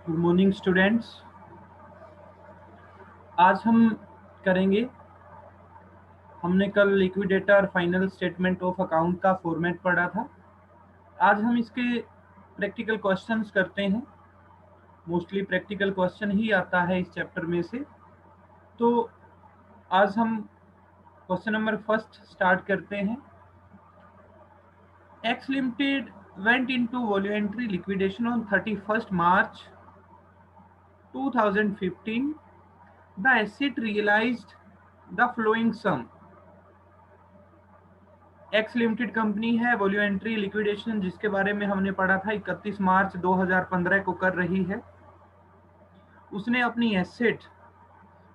Good morning students. आज हम करेंगे, हमने कल liquidator final statement of account का फॉर्मेट पढ़ा था। आज हम इसके प्रैक्टिकल क्वेश्चंस करते हैं। मोस्टली प्रैक्टिकल क्वेश्चन ही आता है इस चैप्टर में से। तो आज हम क्वेश्चन नंबर फर्स्ट स्टार्ट करते हैं। X limited went into voluntary liquidation on 31st March 2015. The asset realized the following sum. X limited company है, वॉल्यूंटरी लिक्विडेशन जिसके बारे में हमने पढ़ा था 31 मार्च 2015 को कर रही है। उसने अपनी एसेट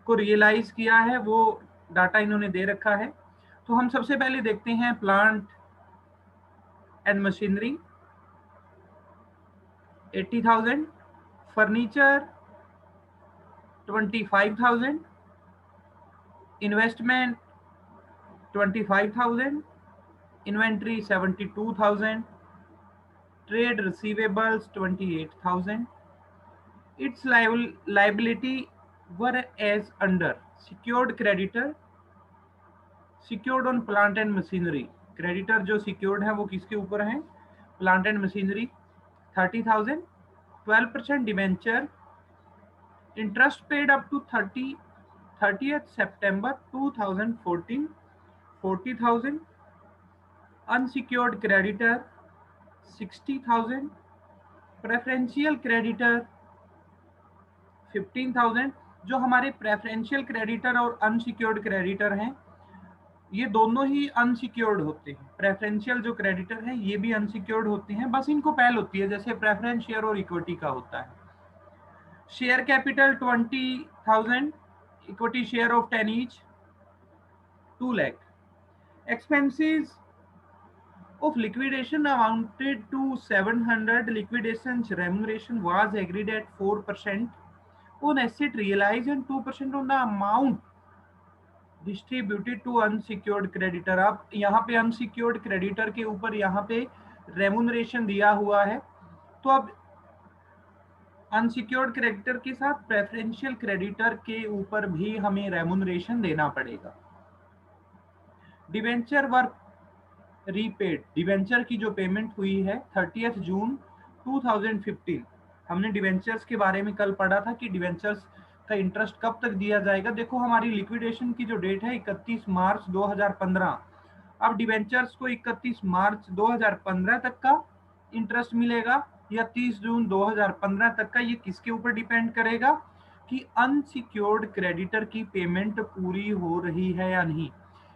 को रियलाइज किया है, वो डाटा इन्होंने दे रखा है। तो हम सबसे पहले देखते हैं plant and machinery 80,000, furniture 25,000, investment 25,000, inventory 72,000, trade receivables 28,000. Its liability were as under secured creditor, secured on plant and machinery. Creditor जो secured है वो किसके ऊपर है? Plant and machinery 30,000, 12% debenture, interest paid up to 30th September 2014, 40,000, unsecured creditor 60,000, preferential creditor 15,000. जो हमारे preferential creditor और unsecured creditor हैं, ये दोनों ही अनसिक्योर्ड होते हैं। प्रेफरेंशियल जो क्रेडिटर हैं ये भी अनसिक्योर्ड होते हैं, बस इनको पहल होती है, जैसे प्रेफरेंस शेयर और इक्विटी का होता है। Share capital 20,000, equity share of 10 each 2 lakh. Expenses of liquidation amounted to 700. Liquidation remuneration was agreed at 4% on asset realized and 2% on the amount distributed to unsecured creditor. अब यहाँ पे unsecured creditor के ऊपर यहाँ पे रेमुनरेशन दिया हुआ है, तो अब अनसिक्योर्ड क्रेडिटर के साथ प्रेफरेंशियल क्रेडिटर के ऊपर भी हमें रेमुनरेशन देना पड़ेगा। डिवेंचर वर्क रीपेड, डिवेंचर की जो पेमेंट हुई है 30 जून 2015। हमने डिवेंचर्स के बारे में कल पढ़ा था कि डिवेंचर्स का इंटरेस्ट कब तक दिया जाएगा। देखो हमारी लिक्विडेशन की जो डेट है 31 मार्च 2015। अब डिवेंचर्स को 31 मार्च 2015 तक का इंटरेस्ट मिलेगा या 30 जून 2015 तक का, ये किसके ऊपर डिपेंड करेगा कि अनसिक्योर्ड क्रेडिटर की पेमेंट पूरी हो रही है या नहीं।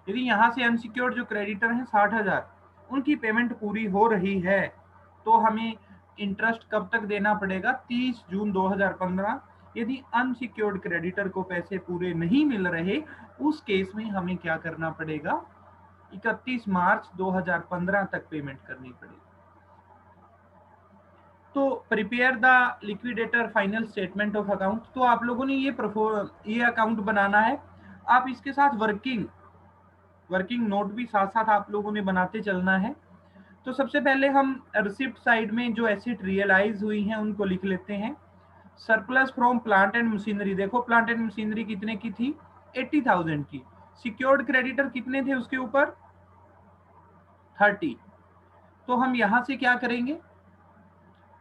यदि यहाँ से अनसिक्योर्ड जो क्रेडिटर हैं 60,000, उनकी पेमेंट पूरी हो रही है तो हमें इंटरेस्ट कब तक देना पड़ेगा? 30 जून 2015। यदि अनसिक्योर्ड क्रेडिटर को पैसे पूरे नहीं मिल रहे, उस केस में हमें क्या करना पड़ेगा? 31 मार्च 2015 तक पेमेंट करनी पड़ेगी। तो prepare the liquidator final statement of account. तो आप लोगों ने ये अकाउंट बनाना है। आप इसके साथ वर्किंग नोट भी साथ साथ आप लोगों ने बनाते चलना है। तो सबसे पहले हम रिसिप्ट साइड में जो एसेट रियलाइज हुई हैं उनको लिख लेते हैं। Surplus from plant and machinery, देखो प्लांट एंड मशीनरी कितने की थी? 80,000 की। सिक्योर्ड क्रेडिटर कितने थे उसके ऊपर? 30। तो हम यहां से क्या करेंगे?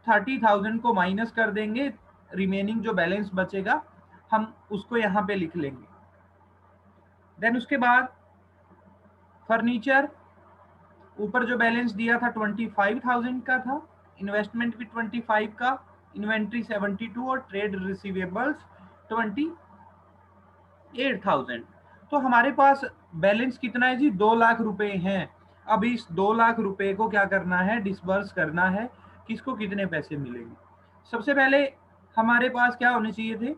30,000 को माइनस कर देंगे, रिमेनिंग जो बैलेंस बचेगा हम उसको यहाँ पे लिख लेंगे। देन उसके बाद फर्नीचर, ऊपर जो बैलेंस दिया था 25,000 का था, इन्वेस्टमेंट भी 25 का, इन्वेंट्री 72 और ट्रेड रिसीवेबल्स 28,000। तो हमारे पास बैलेंस कितना है जी? 2 लाख रुपए हैं। अब इस 2 लाख रुपए को क्या करना है? डिसबर्स करना है। किसको कितने पैसे मिलेंगे? सबसे पहले हमारे पास क्या होने चाहिए थे?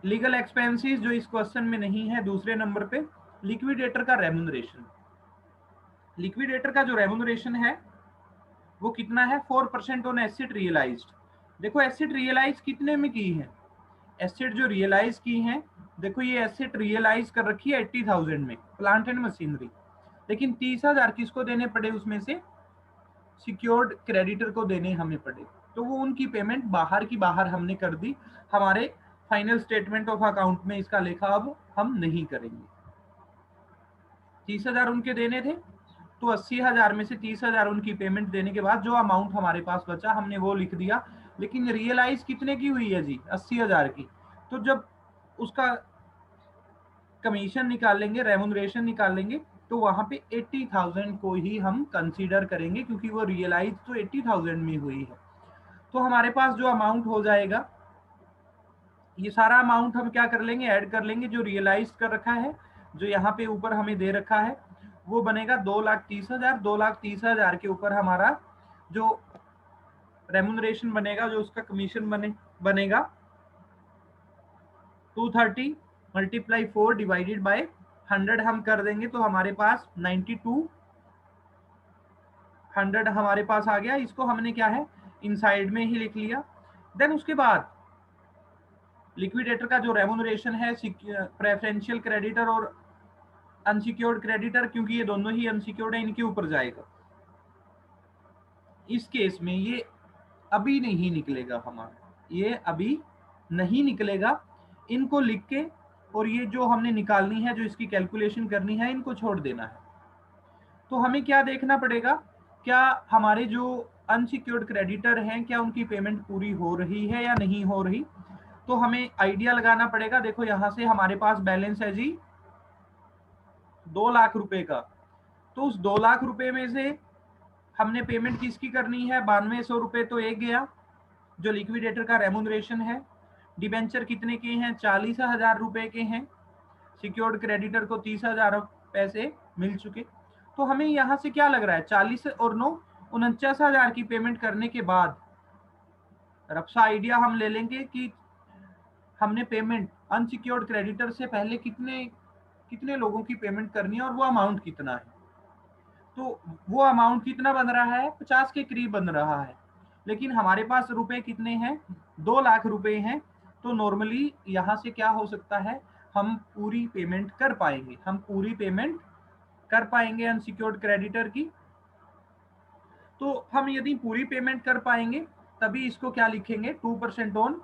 लीगल एक्सपेंसेस, जो इस क्वेश्चन में नहीं है। दूसरे नंबर पे लिक्विडेटर का रेमुनरेशन। लिक्विडेटर का जो रेमुनरेशन है वो कितना है? 4% ऑन एसेट रियलाइज्ड। देखो एसेट रियलाइज कितने में की है? एसेट जो रियलाइज की है, देखो ये एसेट रियलाइज कर रखी है 80,000 में, प्लांट एंड मशीनरी। लेकिन 30,000 किसको देने पड़े उसमें से? सिक्योर्ड क्रेडिटर को देने हमें पड़े, तो वो उनकी पेमेंट बाहर की बाहर हमने कर दी, हमारे फाइनल स्टेटमेंट ऑफ अकाउंट में इसका लेखा अब हम नहीं करेंगे। 30,000 उनके देने थे, तो 80,000 में से 30,000 उनकी पेमेंट देने के बाद जो अमाउंट हमारे पास बचा हमने वो लिख दिया। लेकिन रियलाइज कितने की हुई है जी? 80,000 की। तो जब उसका कमीशन निकालेंगे, रेमुनरेशन निकालेंगे, तो वहां पे 80,000 को ही हम कंसीडर करेंगे, क्योंकि वो रियलाइज तो 80,000 में हुई है। तो हमारे पास जो अमाउंट हो जाएगा, ये सारा अमाउंट हम क्या कर लेंगे, ऐड कर लेंगे। जो रियलाइज कर रखा है, जो यहाँ पे ऊपर हमें दे रखा है, वो बनेगा 2,30,000। 2,30,000 के ऊपर हमारा जो रेमुनरेशन बनेगा, जो उसका कमीशन बनेगा 230 मल्टीप्लाई 4 डिवाइडेड बाय 100 हम कर देंगे, तो हमारे पास 9200 हमारे पास आ गया। इसको हमने क्या है, इनसाइड में ही लिख लिया। देन उसके बाद लिक्विडेटर का जो रेमुनरेशन है, प्रेफरेंशियल क्रेडिटर और अनसिक्योर्ड क्रेडिटर, क्योंकि ये दोनों ही अनसिक्योर्ड है, इनके ऊपर जाएगा। इस केस में ये अभी नहीं निकलेगा हमारा, ये अभी नहीं निकलेगा। इनको लिख के और ये जो हमने निकालनी है, जो इसकी कैलकुलेशन करनी है, इनको छोड़ देना है। तो हमें क्या देखना पड़ेगा, क्या हमारे जो अनसिक्योर्ड क्रेडिटर हैं, क्या उनकी पेमेंट पूरी हो रही है या नहीं हो रही। तो हमें आइडिया लगाना पड़ेगा। देखो यहाँ से हमारे पास बैलेंस है जी 2 लाख रुपए का। तो उस 2 लाख रुपए में से हमने पेमेंट किसकी करनी है, 9200 रुपए तो एक गया, जो लिक्विडेटर का रेमुनरेशन है। डिबेंचर कितने के हैं, 40,000 रुपए के हैं। सिक्योर्ड क्रेडिटर को 30,000 पैसे मिल चुके। तो हमें यहाँ से क्या लग रहा है, 40 और 9 49,000 की पेमेंट करने के बाद रफ्सा आइडिया हम ले लेंगे कि हमने पेमेंट अनसिक्योर्ड क्रेडिटर से पहले कितने कितने लोगों की पेमेंट करनी है और वो अमाउंट कितना है। तो वो अमाउंट कितना बन रहा है, 50 के करीब बन रहा है। लेकिन हमारे पास रुपए कितने हैं, 2 लाख रुपए हैं। तो नॉर्मली यहाँ से क्या हो सकता है, हम पूरी पेमेंट कर पाएंगे, हम पूरी पेमेंट कर पाएंगे अनसिक्योर्ड क्रेडिटर की। तो हम यदि पूरी पेमेंट कर पाएंगे, तभी इसको क्या लिखेंगे, 2% ऑन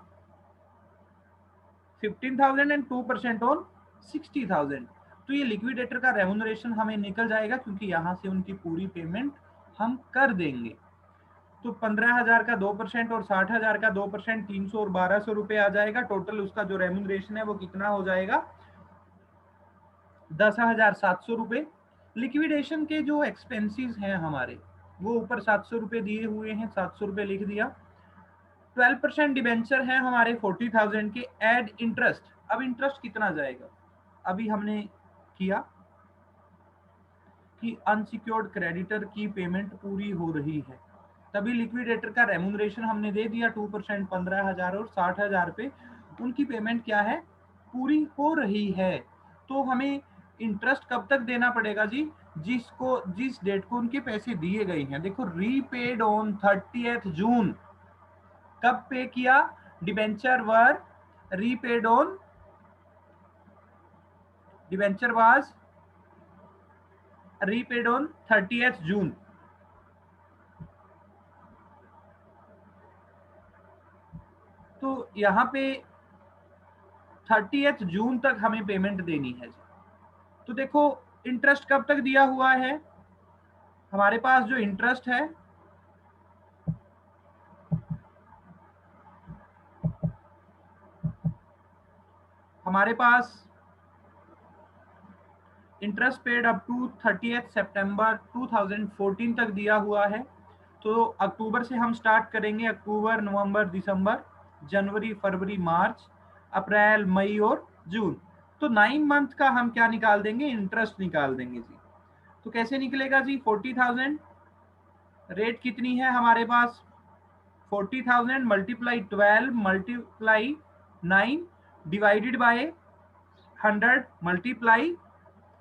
15,000 एंड 2% ऑन 60,000। तो ये लिक्विडेटर का रेमुनरेशन हमें निकल जाएगा, क्योंकि यहाँ से उनकी पूरी पेमेंट हम कर देंगे। तो 15,000 का 2% और 60,000 का 2%, 300 और 1,200 रुपए आ जाएगा। टोटल उसका जो रेमुनरेशन है वो कितना हो जाएगा, 10,700 रुपए। लिक्विडेशन के जो एक्सपेंसेस हैं हमारे, वो ऊपर 700 रुपए दिए हुए हैं, 700 रुपए लिख दिया। 12% डिबेंचर है हमारे 40,000 के, एड इंटरेस्ट। अब इंटरेस्ट कितना जाएगा, अभी हमने किया कि अनसिक्योर्ड क्रेडिटर की पेमेंट पूरी हो रही है, तभी लिक्विडेटर का रेमुनरेशन हमने दे दिया 2%, 15,000 और 60,000 पे उनकी पेमेंट क्या है, पूरी हो रही है। तो हमें इंटरेस्ट कब तक देना पड़ेगा जी, जिस डेट को उनके पैसे दिए गए हैं। देखो, रीपेड ऑन 30th जून। कब पे किया, debenture were repaid on, debenture was repaid on 30th जून। तो यहाँ पे 30th जून तक हमें पेमेंट देनी है। तो देखो, इंटरेस्ट कब तक दिया हुआ है, हमारे पास जो इंटरेस्ट है, हमारे पास interest paid up to 30th सितंबर 2014 तक दिया हुआ है। तो अक्टूबर से हम स्टार्ट करेंगे, अक्टूबर, नवंबर, दिसंबर, जनवरी, फरवरी, मार्च, अप्रैल, मई और जून। तो 9 मंथ का हम क्या निकाल देंगे, इंटरेस्ट निकाल देंगे जी। तो कैसे निकलेगा जी, 40,000 रेट कितनी है हमारे पास, 40,000 multiply 12 multiply 9 divided by 100 multiply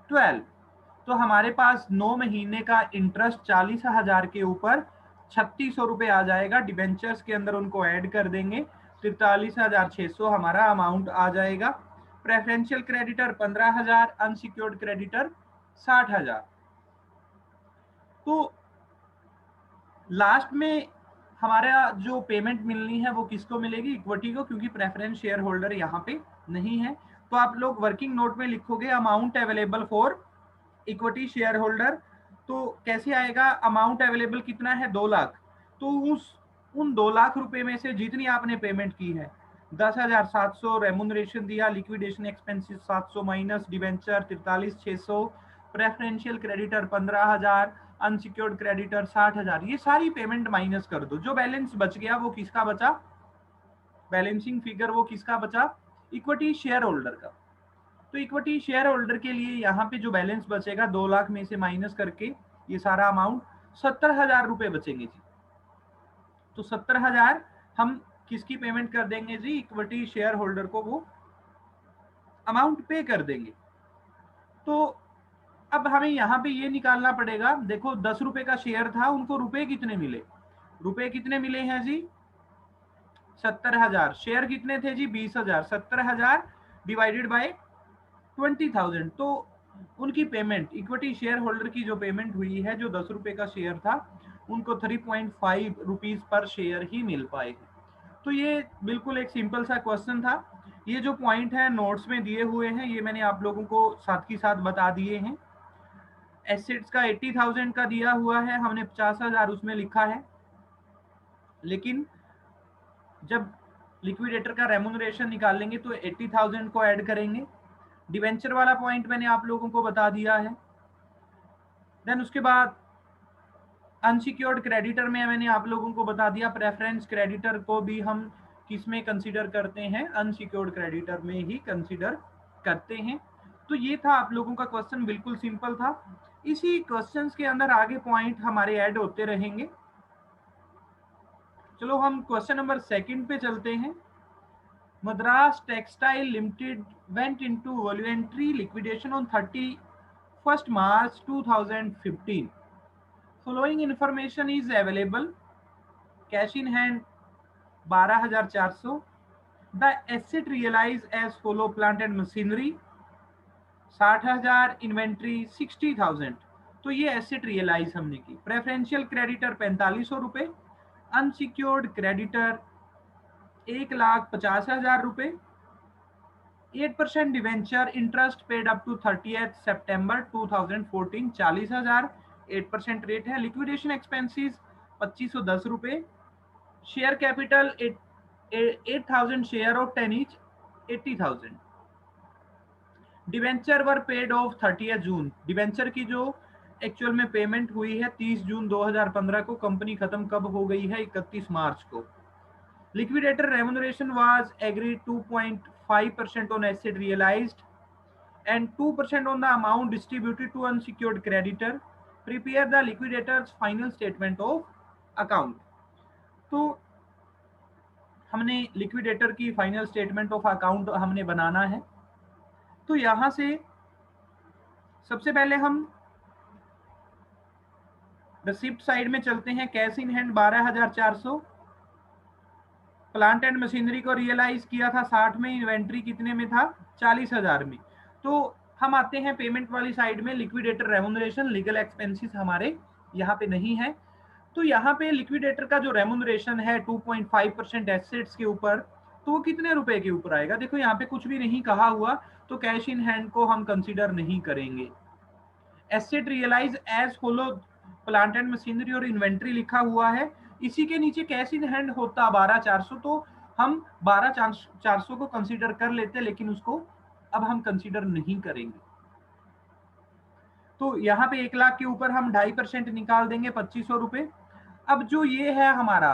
12। तो हमारे पास 9 महीने का इंटरेस्ट 40,000 के ऊपर 3,600 रुपए आ जाएगा। डिबेंचर्स के अंदर उनको ऐड कर देंगे, 43,600 हमारा अमाउंट आ जाएगा। Preferential creditor 15,000, unsecured creditor 60,000। तो लास्ट में हमारा जो पेमेंट मिलनी है वो किसको मिलेगी, इक्विटी को, क्योंकि प्रेफरेंस शेयर होल्डर यहाँ पे नहीं है। तो आप लोग वर्किंग नोट में लिखोगे amount available for equity share holder. तो कैसे आएगा, अमाउंट अवेलेबल कितना है 2 लाख, तो उन 2 लाख रुपए में से जितनी आपने पेमेंट की है 10,700 रेमुनरेशन दिया, liquidation expenses 700 minus debenture 43,600, preferential creditor 15,000, unsecured creditor 60,000, ये सारी पेमेंट माइनस कर दो। जो बैलेंस बच गया वो किसका बचा, बैलेंसिंग फिगर वो किसका बचा, इक्विटी शेयर होल्डर का। तो इक्विटी शेयर होल्डर के लिए यहाँ पे जो बैलेंस बचेगा 2 लाख में से माइनस करके ये सारा अमाउंट 70,000 रुपए बचेंगे जी। तो 70,000 हम किसकी पेमेंट कर देंगे जी, इक्विटी शेयर होल्डर को वो अमाउंट पे कर देंगे। तो अब हमें यहाँ पे ये निकालना पड़ेगा, देखो 10 रुपए का शेयर था, उनको रुपए कितने मिले, रुपए कितने मिले हैं जी 70,000, शेयर कितने थे जी 20,000, 70,000 डिवाइडेड बाय 20,000, तो उनकी पेमेंट इक्विटी शेयर होल्डर की जो पेमेंट हुई है, जो 10 रुपए का शेयर था, उनको 3.5 रुपीज पर शेयर ही मिल पाए। तो ये बिल्कुल एक सिंपल सा क्वेश्चन था। ये जो पॉइंट है नोट्स में दिए हुए हैं, ये मैंने आप लोगों को साथ ही साथ बता दिए हैं। एसेट्स का 80,000 का दिया हुआ है, हमने 50,000 उसमें लिखा है, लेकिन जब लिक्विडेटर का रेमुनरेशन निकालेंगे तो 80,000 को ऐड करेंगे। डिवेंचर वाला पॉइंट मैंने आप लोगों को बता दिया है। देन उसके बाद अनसिक्योर्ड क्रेडिटर में मैंने आप लोगों को बता दिया, प्रेफरेंस क्रेडिटर को भी हम किस में कंसीडर करते हैं, अनसिक्योर्ड क्रेडिटर में ही कंसीडर करते हैं। तो ये था आप लोगों का क्वेश्चन, बिल्कुल सिंपल था। इसी क्वेश्चंस के अंदर आगे पॉइंट हमारे ऐड होते रहेंगे। चलो हम क्वेश्चन नंबर 2 पे चलते हैं। Madras Textile Limited went into voluntary liquidation on 31st March 2015. Following information is available. Cash in hand 12,400. The asset realized as follow: plant and machinery 60,000, inventory 60,000। तो ये एसेट रियलाइज हमने की। प्रेफरेंशियल क्रेडिटर 4500 रुपए, unsecured creditor 1,50,000 रुपए, 8% debenture interest paid up to 30th सितंबर 2014 40,000, 8% rate है। Liquidation expenses 2,510 रुपए, share capital 8,000 share of 10 each 80,000। Debenture were paid off 30 June, debenture की जो एक्चुअल में पेमेंट हुई है 30 जून 2015 को, कंपनी खत्म कब हो गई है 31 मार्च को। Liquidator remuneration was agreed 2.5% on asset realized and 2% on the amount distributed to unsecured creditor. Prepare the liquidator's final statement of account. तो हमने लिक्विडेटर की फाइनल स्टेटमेंट ऑफ अकाउंट हमने बनाना है। तो यहां से सबसे पहले हम रिसिप्ट साइड में चलते हैं। Cash in hand 12,400, plant and machinery को रियलाइज किया था 60 में, इन्वेंट्री कितने में था 40,000 में। तो हम आते हैं पेमेंट वाली साइड में, लिक्विडेटर रेम्यूनरेशन, लीगल एक्सपेंसेस हमारे यहाँ पे नहीं है। तो यहाँ पे लिक्विडेटर का जो रेम्यूनरेशन है 2.5% एसेट्स के ऊपर, तो वो कितने रुपए के ऊपर आएगा, देखो यहाँ पे कुछ भी नहीं कहा हुआ, तो कैश इन हैंड को हम कंसिडर नहीं करेंगे। Asset realise as follow, plant and machinery और इन्वेंट्री लिखा हुआ है, इसी के नीचे कैश इन हैंड होता 12,400, तो हम 12,400 को कंसीडर कर लेते, लेकिन उसको अब हम कंसीडर नहीं करेंगे। तो यहाँ पे 1 लाख के ऊपर हम 2.5% निकाल देंगे 2,500 रुपए। अब जो ये है हमारा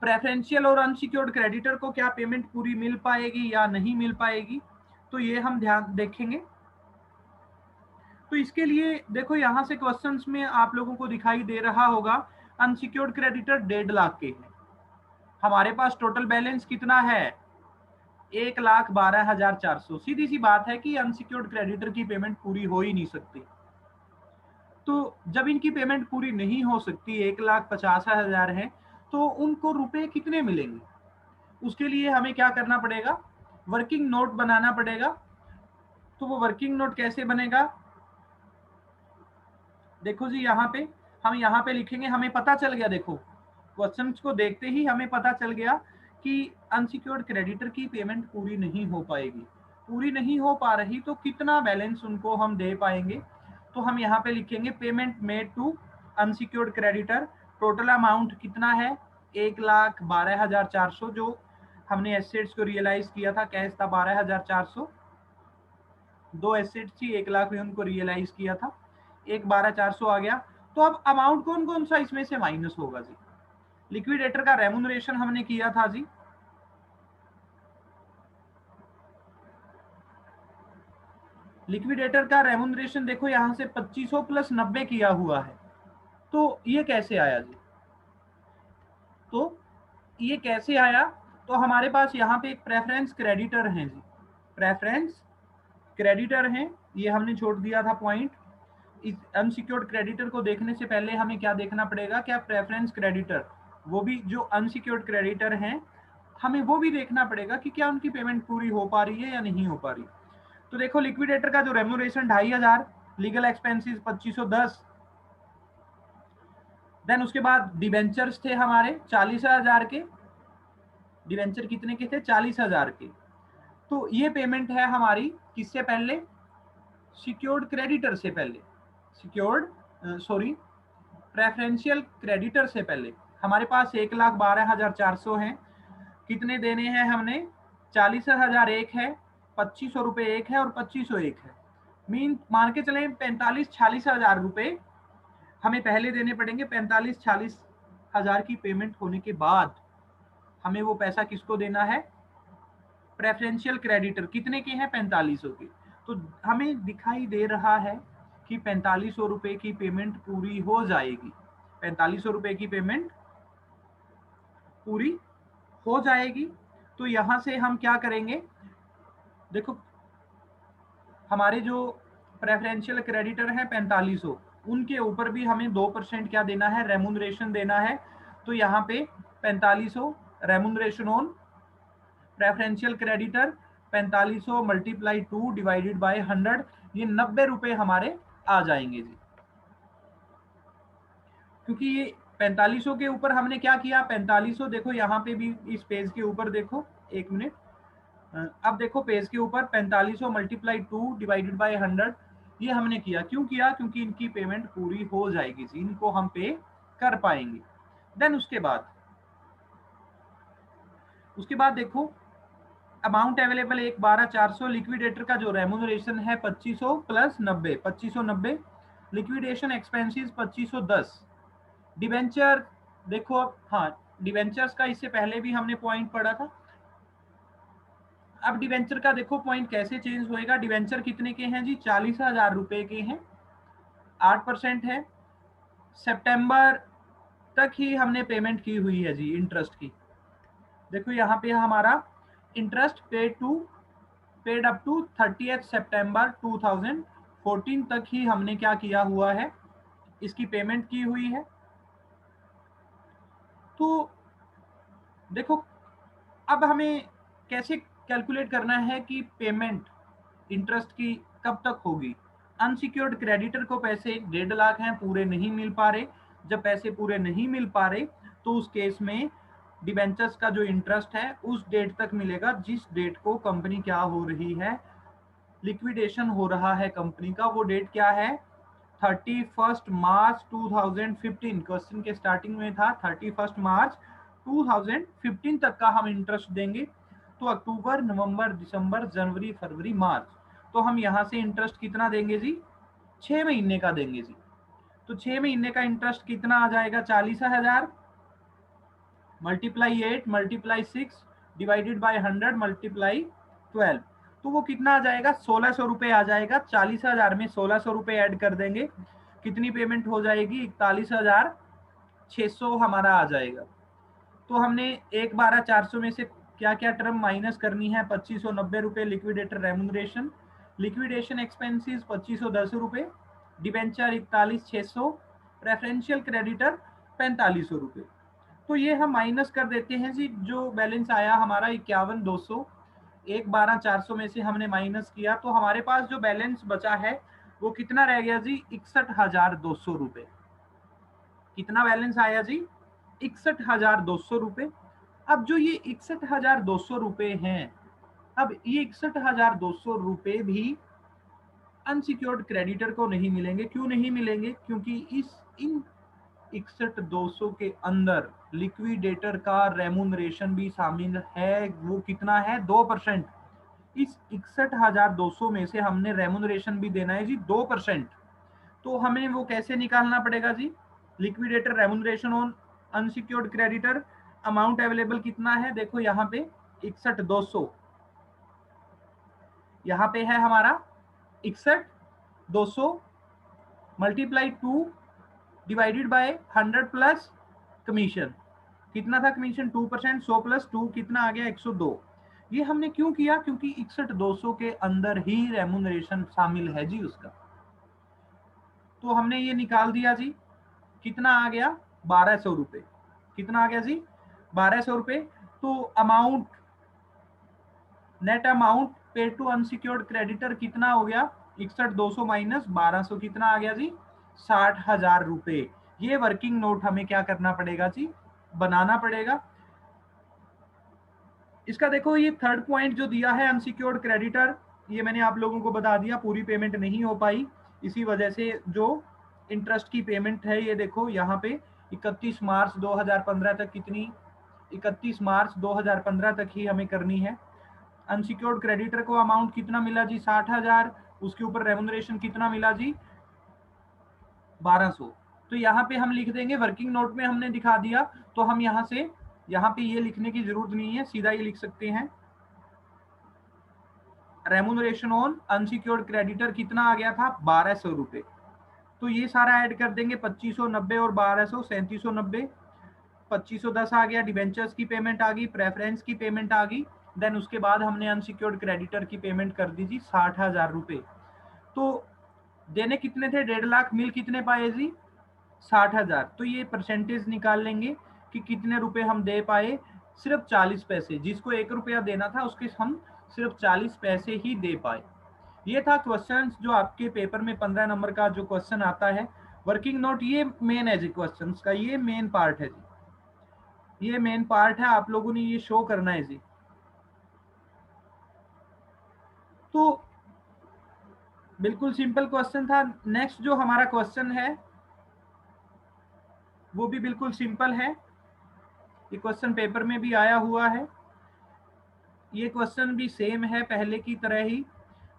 प्रेफरेंशियल और अनसिक्योर्ड क्रेडिटर को क्या पेमेंट पूरी मिल पाएगी या नहीं मिल पाएगी, तो ये हम ध्यान देखेंगे। तो इसके लिए देखो यहाँ से क्वेश्चंस में आप लोगों को दिखाई दे रहा होगा, अनसिक्योर्ड क्रेडिटर 1.5 लाख के हैं, हमारे पास टोटल बैलेंस कितना है 1,12,400। सीधी सी बात है कि अनसिक्योर्ड क्रेडिटर की पेमेंट पूरी हो ही नहीं सकती। तो जब इनकी पेमेंट पूरी नहीं हो सकती, 1,50,000 है, तो उनको रुपए कितने मिलेंगे, उसके लिए हमें क्या करना पड़ेगा, वर्किंग नोट बनाना पड़ेगा। तो वो वर्किंग नोट कैसे बनेगा, देखो जी यहाँ पे हम यहाँ पे लिखेंगे, हमें पता चल गया, देखो क्वेश्चंस को देखते ही हमें पता चल गया कि अनसिक्योर्ड क्रेडिटर की पेमेंट पूरी नहीं हो पाएगी। पूरी नहीं हो पा रही तो कितना बैलेंस उनको हम दे पाएंगे, तो हम यहाँ पे लिखेंगे payment made to unsecured creditor. Total amount कितना है, 1,12,400। जो हमने एसेट्स को रियलाइज किया था, कैश था 12,400, दो एसेट्स थी, 1,00,000 उनको रियलाइज किया था, 1,12,400 आ गया। तो अब अमाउंट कौन कौन सा इसमें से माइनस होगा जी? लिक्विडेटर का रेमुनरेशन हमने किया था जी, लिक्विडेटर का रेमुनरेशन देखो यहां से 2500 प्लस 90 किया हुआ है। तो ये कैसे आया जी? तो ये कैसे आया? तो हमारे पास यहाँ पे एक प्रेफरेंस क्रेडिटर है जी, प्रेफरेंस क्रेडिटर हैं, ये हमने छोड़ दिया था पॉइंट। इस अनसिक्योर्ड क्रेडिटर को देखने से पहले हमें क्या देखना पड़ेगा, क्या प्रेफरेंस क्रेडिटर, वो भी जो अनसिक्योर्ड क्रेडिटर हैं, हमें वो भी देखना पड़ेगा कि क्या उनकी पेमेंट पूरी हो पा रही है या नहीं हो पा रही। तो देखो लिक्विडेटर का जो रेम्यूनरेशन 2,500, लीगल एक्सपेंसेस 2,510, देन उसके बाद डिवेंचर्स थे हमारे 40,000 के, डिवेंचर कितने के थे, 40,000 के। तो ये पेमेंट है हमारी किससे पहले, सिक्योर्ड क्रेडिटर से पहले, सिक्योर्ड सॉरी प्रेफरेंशियल क्रेडिटर से पहले। हमारे पास 1,12,400 हैं, कितने देने हैं हमने, 40,000 एक है, 2,500 रुपए एक है और 2,500 एक है। मीन मान के चले 45-46,000 रुपए हमें पहले देने पड़ेंगे। 45-46,000 की पेमेंट होने के बाद हमें वो पैसा किसको देना है, प्रेफरेंशियल क्रेडिटर। कितने के हैं, 4500 के। तो हमें दिखाई दे रहा है कि 4500 रुपए की पेमेंट पूरी हो जाएगी, 4500 रुपए की पेमेंट पूरी हो जाएगी। तो यहां से हम क्या करेंगे, देखो हमारे जो प्रेफरेंशियल क्रेडिटर है 4500, उनके ऊपर भी हमें 2% क्या देना है, रेमुनरेशन देना है। तो यहाँ पे 4500 remuneration on preferential creditor, 4500 multiply 2 divided by 100, ये 90 रुपए हमारे आ जाएंगे जी। क्योंकि ये 4500 के ऊपर हमने क्या किया, 4500 देखो यहाँ पे भी इस पेज के ऊपर देखो, एक मिनट, अब देखो पेज के ऊपर 4500 मल्टीप्लाई 2 डिवाइडेड बाय 100, ये हमने किया। क्यों किया, क्योंकि इनकी पेमेंट पूरी हो जाएगी जी, इनको हम पे कर पाएंगे। देन उसके बाद देखो अमाउंट अवेलेबल 1,12,400, लिक्विडेटर का जो रेमुनरेशन है 2,500 प्लस 90, 2,590, लिक्विडेशन एक्सपेंसेस 2,510, डिवेंचर देखो अब, हाँ डिवेंचर्स का इससे पहले भी हमने पॉइंट पढ़ा था। अब डिवेंचर का देखो पॉइंट कैसे चेंज होएगा, डिवेंचर कितने के हैं जी, 40,000 रुपए के हैं, 8% है, सितंबर तक ही हमने पेमेंट की हुई है जी इंटरेस्ट की। देखो यहाँ पे हमारा इंटरेस्ट पेड अप टू 30 सितंबर 2014 तक ही हमने क्या किया हुआ है, इसकी पेमेंट की हुई है। तो देखो अब हमें कैसे कैलकुलेट करना है कि पेमेंट इंटरेस्ट की कब तक होगी। अनसिक्योर्ड क्रेडिटर को पैसे 1.5 लाख हैं, पूरे नहीं मिल पा रहे। जब पैसे पूरे नहीं मिल पा रहे तो उस केस में डिबेंचर्स का जो इंटरेस्ट है उस डेट तक मिलेगा जिस डेट को कंपनी क्या हो रही है, लिक्विडेशन हो रहा है कंपनी का। वो डेट क्या है, 31 मार्च 2015। क्वेश्चन के स्टार्टिंग में था 31 मार्च 2015 तक का हम इंटरेस्ट देंगे। तो अक्टूबर, नवंबर, दिसंबर, जनवरी, फरवरी, मार्च, तो हम यहाँ से इंटरेस्ट कितना देंगे जी, 6 महीने का देंगे जी। तो 6 महीने का इंटरेस्ट कितना आ जाएगा, 40,000 multiply 8 multiply 6 divided by 100 multiply 12, तो वो कितना आ जाएगा, 1,600 रुपए आ जाएगा। 40,000 में 1,600 रुपए ऐड कर देंगे, कितनी पेमेंट हो जाएगी, 41,600 हमारा आ जाएगा। तो हमने 1,12,400 में से क्या क्या टर्म माइनस करनी है, 2,590 रुपए लिक्विडेटर रेमुनरेशन, लिक्विडेशन एक्सपेंसेस 2,510 रुपए, डिबेंचर 41,600, प्रेफरेंशियल क्रेडिटर 4,500 रुपए। तो ये हम माइनस कर देते हैं जी, जो बैलेंस आया हमारा 51,200, 1,12,400 में से हमने माइनस किया तो हमारे पास जो बैलेंस बचा है वो कितना रह गया जी, 61,200 रुपए। कितना बैलेंस आया जी? 61,200 रुपए। अब जो ये 61,200 रुपए हैं, अब ये 61,200 रुपए भी अनसिक्योर्ड क्रेडिटर को नहीं मिलेंगे। क्यों नहीं मिलेंगे? क्योंकि इन 61,200 के अंदर लिक्विडेटर का रेमुनरेशन भी शामिल है। वो कितना है? 2%। इस 61,200 में से हमने रेमुनरेशन भी देना है जी 2%। तो हमें वो कैसे निकालना पड़ेगा जी? Liquidator remuneration on unsecured creditor, amount available कितना है? देखो यहाँ पे 61,200, यहाँ पे है हमारा 61,200 multiply 2 divided by 100 plus commission. कितना था कमीशन? 2%। 100 प्लस 2 कितना आ गया? 102। ये हमने क्यों किया? क्योंकि 61,200 के अंदर ही रेमुनरेशन शामिल है जी उसका। तो हमने ये निकाल दिया जी। कितना आ गया? 1,200 रुपए। कितना आ गया जी? 1,200 रुपए। तो amount, net amount paid to unsecured creditor कितना हो गया? 61,200 माइनस 1,200 कितना आ गया जी? 60,000 रुपए। ये वर्किंग नोट हमें क्या करना पड़ेगा जी? बनाना पड़ेगा। इसका देखो ये थर्ड पॉइंट जो दिया है अनसिक्योर्ड क्रेडिटर, ये मैंने आप लोगों को बता दिया, पूरी पेमेंट नहीं हो पाई, इसी वजह से जो इंटरेस्ट की पेमेंट है ये देखो यहाँ पे 31 मार्च 2015 तक कितनी? 31 मार्च 2015 तक ही हमें करनी है। अनसिक्योर्ड क्रेडिटर को अमाउंट कितना मिला जी? 60,000। उसके ऊपर रेमुनरेशन कितना मिला जी? 1,200। तो यहाँ पे हम लिख देंगे, वर्किंग नोट में हमने दिखा दिया, तो हम यहाँ से यहाँ पे ये लिखने की जरूरत नहीं है, सीधा ये लिख सकते हैं रेमुनरेशन ऑन अनसिक्योर्ड क्रेडिटर कितना आ गया था? 1,200 रुपए। तो ये सारा ऐड कर देंगे, 2,590 और 1,200 3,790। 2,510 आ गया, डिवेंचर्स की पेमेंट आ गई, प्रेफरेंस की पेमेंट आ गई। देन उसके बाद हमने अनसिक्योर्ड क्रेडिटर की पेमेंट कर दी जी 60,000 रुपए। तो देने कितने थे? 1.5 लाख, मिल कितने पाए जी? 60,000। तो ये परसेंटेज निकाल लेंगे कि कितने रुपए हम दे पाए? सिर्फ 40 पैसे। जिसको 1 रुपया देना था उसके हम सिर्फ 40 पैसे ही दे पाए। ये था क्वेश्चन जो आपके पेपर में 15 नंबर का जो क्वेश्चन आता है। वर्किंग नोट ये मेन है जी, क्वेश्चन का ये मेन पार्ट है जी, ये मेन पार्ट है, आप लोगों ने ये शो करना है जी। तो बिल्कुल सिंपल क्वेश्चन था। नेक्स्ट जो हमारा क्वेश्चन है वो भी बिल्कुल सिंपल है, ये क्वेश्चन पेपर में भी आया हुआ है। ये क्वेश्चन भी सेम है पहले की तरह ही,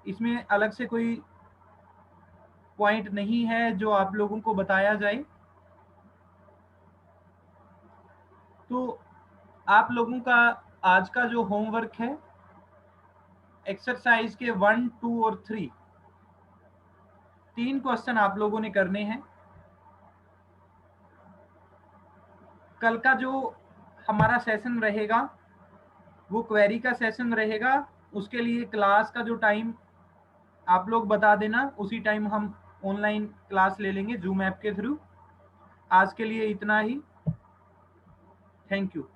इसमें अलग से कोई पॉइंट नहीं है जो आप लोगों को बताया जाए। तो आप लोगों का आज का जो होमवर्क है, एक्सरसाइज के 1, 2 और 3, 3 क्वेश्चन आप लोगों ने करने हैं। कल का जो हमारा सेशन रहेगा वो क्वेरी का सेशन रहेगा। उसके लिए क्लास का जो टाइम आप लोग बता देना, उसी टाइम हम ऑनलाइन क्लास ले लेंगे जूम ऐप के थ्रू। आज के लिए इतना ही। Thank you.